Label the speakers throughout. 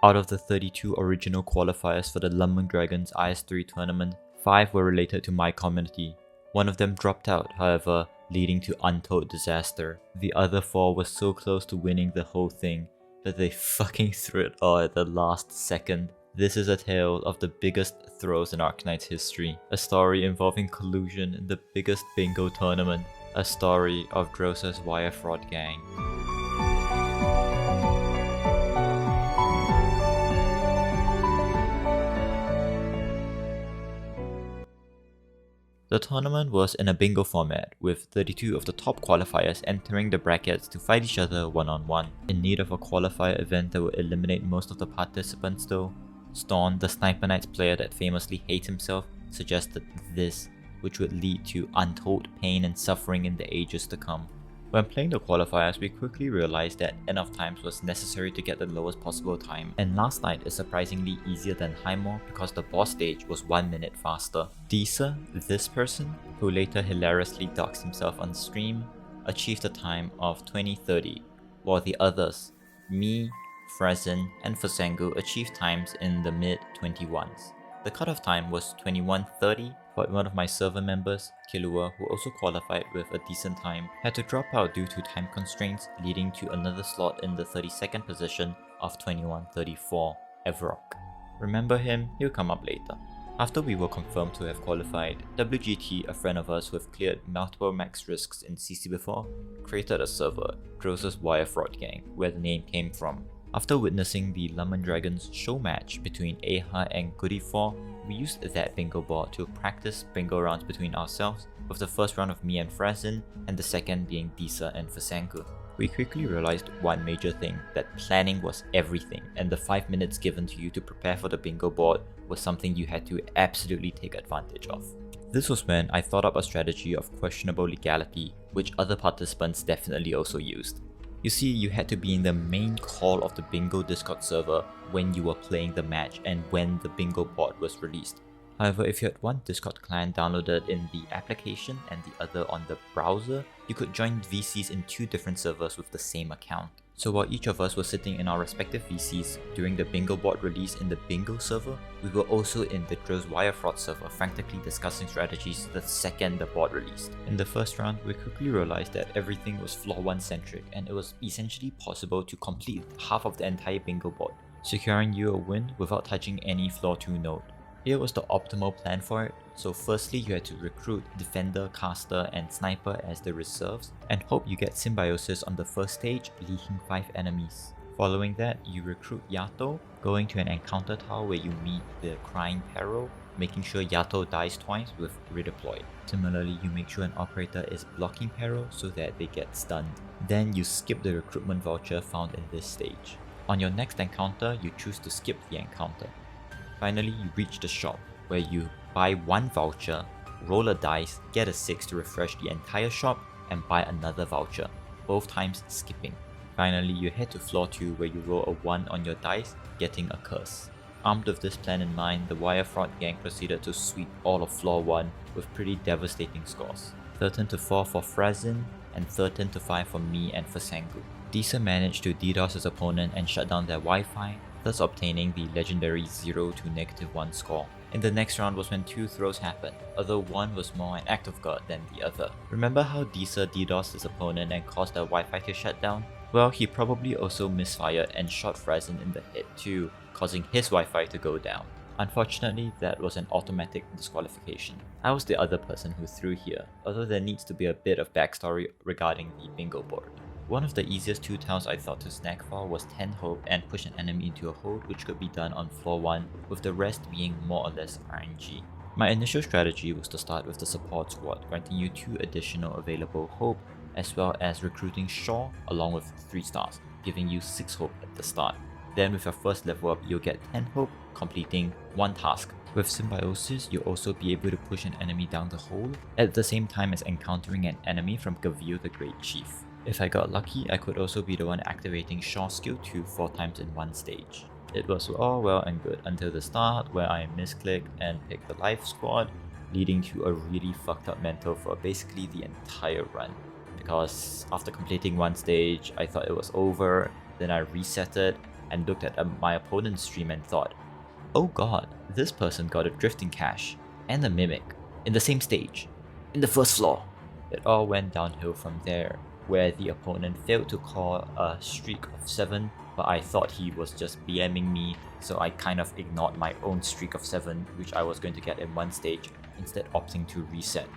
Speaker 1: Out of the 32 original qualifiers for the Lungmen Dragons IS3 tournament, 5 were related to my community. One of them dropped out, however, leading to untold disaster. The other 4 were so close to winning the whole thing, but they fucking threw it all at the last second. This is a tale of the biggest throws in Arknights history, a story involving collusion in the biggest bingo tournament, a story of Drails' wire fraud gang. The tournament was in a bingo format, with 32 of the top qualifiers entering the brackets to fight each other one-on-one. In need of a qualifier event that would eliminate most of the participants though, Storm, the Sniper Knights player that famously hates himself, suggested this, which would lead to untold pain and suffering in the ages to come. When playing the qualifiers, we quickly realized that enough times was necessary to get the lowest possible time, and last night is surprisingly easier than Highmore because the boss stage was 1 minute faster. Disa, this person, who later hilariously doxed himself on stream, achieved a time of 20:30, while the others, me, Frazen, and Fasangu achieved times in the mid-21s. The cutoff time was 21:30, but one of my server members, Kilua, who also qualified with a decent time, had to drop out due to time constraints, leading to another slot in the 32nd position of 21:34, Evrok. Remember him? He'll come up later. After we were confirmed to have qualified, WGT, a friend of ours who have cleared multiple max risks in CC before, created a server, Drails' Wire Fraud Gang, where the name came from. After witnessing the Lungmen Dragons show match between Aha and Goody4, we used that bingo board to practice bingo rounds between ourselves, with the first round of me and Frazen, and the second being Disa and Fasangu. We quickly realized one major thing, that planning was everything, and the 5 minutes given to you to prepare for the bingo board was something you had to absolutely take advantage of. This was when I thought up a strategy of questionable legality, which other participants definitely also used. You see, you had to be in the main call of the bingo Discord server when you were playing the match and when the bingo board was released. However, if you had one Discord client downloaded in the application and the other on the browser, you could join VCs in 2 different servers with the same account. So while each of us was sitting in our respective VCs during the bingo board release in the bingo server, we were also in the Drails Wire Fraud server frantically discussing strategies the second the board released. In the first round, we quickly realized that everything was floor 1 centric and it was essentially possible to complete half of the entire bingo board, securing you a win without touching any floor 2 node. Here was the optimal plan for it. So firstly, you had to recruit Defender, Caster, and Sniper as the reserves, and hope you get Symbiosis on the first stage, leaking 5 enemies. Following that, you recruit Yato, going to an encounter tower where you meet the Crying Peril, making sure Yato dies twice with Redeploy. Similarly, you make sure an operator is blocking Peril so that they get stunned. Then you skip the recruitment voucher found in this stage. On your next encounter, you choose to skip the encounter. Finally, you reach the shop, where you buy 1 voucher, roll a dice, get a 6 to refresh the entire shop, and buy another voucher, both times skipping. Finally, you head to floor 2 where you roll a 1 on your dice, getting a curse. Armed with this plan in mind, the Wire Fraud gang proceeded to sweep all of floor 1 with pretty devastating scores. 13-4 for Frazen, and 13-5 for me and Fasangu. Disa managed to DDoS his opponent and shut down their Wi-Fi, thus obtaining the legendary 0 to -1 score. In the next round was when 2 throws happened, although one was more an act of God than the other. Remember how Disa DDoSed his opponent and caused their Wi-Fi to shut down? Well, he probably also misfired and shot Frazen in the head too, causing his Wi-Fi to go down. Unfortunately, that was an automatic disqualification. I was the other person who threw here, although there needs to be a bit of backstory regarding the bingo board. One of the easiest 2 tiles I thought to snag for was 10 hope and push an enemy into a hold, which could be done on floor 1, with the rest being more or less RNG. My initial strategy was to start with the support squad, granting you 2 additional available hope, as well as recruiting Shaw along with 3 stars, giving you 6 hope at the start. Then with your first level up, you'll get 10 hope, completing 1 task. With Symbiosis, you'll also be able to push an enemy down the hole, at the same time as encountering an enemy from Gavil the Great Chief. If I got lucky, I could also be the one activating Shaw's skill 2 4 times in one stage. It was all well and good until the start, where I misclicked and picked the life squad, leading to a really fucked up mental for basically the entire run. Because after completing one stage, I thought it was over, then I reset it, and looked at my opponent's stream and thought, oh god, this person got a drifting cache and a mimic in the same stage, in the first floor. It all went downhill from there, where the opponent failed to call a streak of 7, but I thought he was just BMing me, so I kind of ignored my own streak of 7, which I was going to get in one stage, instead opting to reset.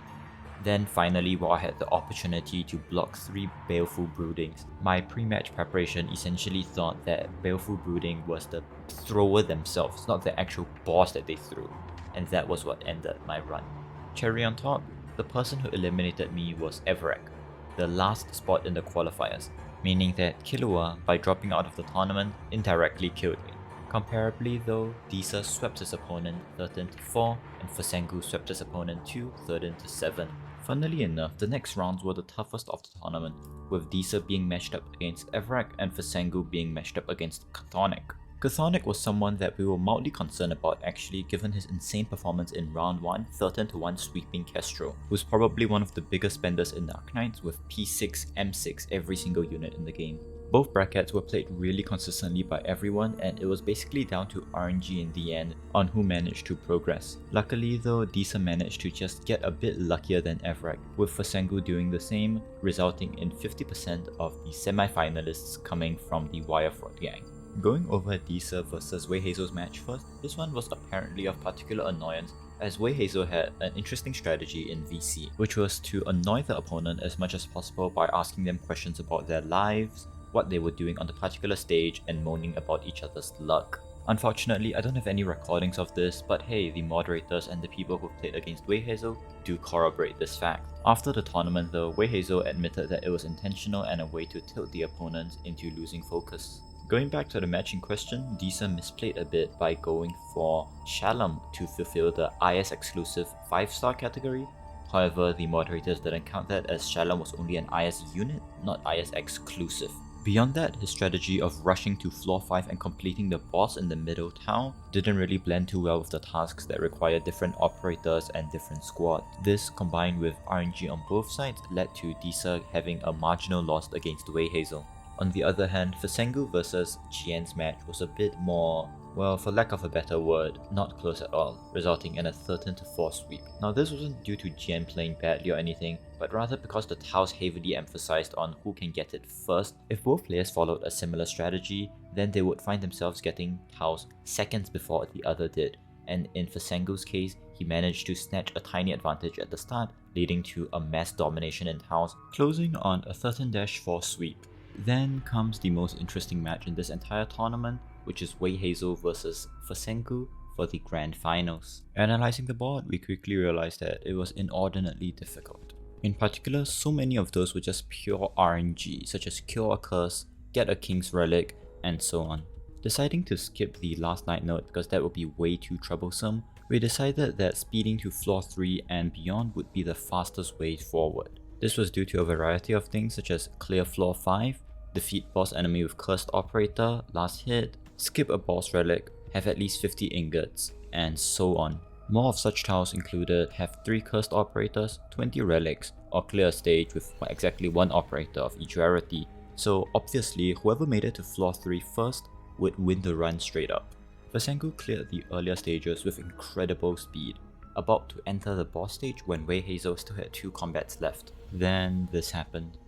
Speaker 1: Then finally, while I had the opportunity to block 3 Baleful Broodings, my pre-match preparation essentially thought that Baleful Brooding was the thrower themselves, not the actual boss that they threw, and that was what ended my run. Cherry on top, the person who eliminated me was Everek, the last spot in the qualifiers, meaning that Killua, by dropping out of the tournament, indirectly killed me. Comparably though, Disa swept his opponent 13-4 and Fasengu swept his opponent 13-7. Funnily enough, the next rounds were the toughest of the tournament, with Disa being matched up against Everek and Fasengu being matched up against Chthonic. Chthonic was someone that we were mildly concerned about actually, given his insane performance in round 1, 13-1 sweeping Kestrel, who's probably one of the biggest spenders in the Arknights with P6, M6 every single unit in the game. Both brackets were played really consistently by everyone, and it was basically down to RNG in the end on who managed to progress. Luckily though, Disa managed to just get a bit luckier than Everek, with Fasengu doing the same, resulting in 50% of the semi-finalists coming from the Wirefront gang. Going over Disa versus Wei Hazel's match first, this one was apparently of particular annoyance as Wei Hazel had an interesting strategy in VC, which was to annoy the opponent as much as possible by asking them questions about their lives, what they were doing on the particular stage, and moaning about each other's luck. Unfortunately, I don't have any recordings of this, but hey, the moderators and the people who played against Wei Hazel do corroborate this fact. After the tournament though, Wei Hazel admitted that it was intentional and a way to tilt the opponents into losing focus. Going back to the match in question, Disa misplayed a bit by going for Shalom to fulfill the IS exclusive 5-star category. However, the moderators didn't count that as Shalom was only an IS unit, not IS exclusive. Beyond that, his strategy of rushing to floor 5 and completing the boss in the middle town didn't really blend too well with the tasks that require different operators and different squads. This, combined with RNG on both sides, led to Disa having a marginal loss against Wei Hazel. On the other hand, Fasengu versus Jian's match was a bit more, well, for lack of a better word, not close at all, resulting in a 13-4 sweep. Now this wasn't due to Jian playing badly or anything, but rather because the tiles heavily emphasized on who can get it first. If both players followed a similar strategy, then they would find themselves getting tiles seconds before the other did, and in Fasengu's case, he managed to snatch a tiny advantage at the start, leading to a mass domination in tiles, closing on a 13-4 sweep. Then comes the most interesting match in this entire tournament, which is Wei Hazel versus Fasengu for the grand finals. Analyzing the board, we quickly realized that it was inordinately difficult. In particular, so many of those were just pure RNG, such as Cure a Curse, Get a King's Relic, and so on. Deciding to skip the last night note because that would be way too troublesome, we decided that speeding to floor 3 and beyond would be the fastest way forward. This was due to a variety of things such as clear floor 5, defeat boss enemy with cursed operator, last hit, skip a boss relic, have at least 50 ingots, and so on. More of such tiles included have 3 cursed operators, 20 relics, or clear a stage with exactly 1 operator of each rarity. So obviously, whoever made it to floor 3 first would win the run straight up. Fasengu cleared the earlier stages with incredible speed, about to enter the boss stage when Wei Hazel still had 2 combats left. Then this happened.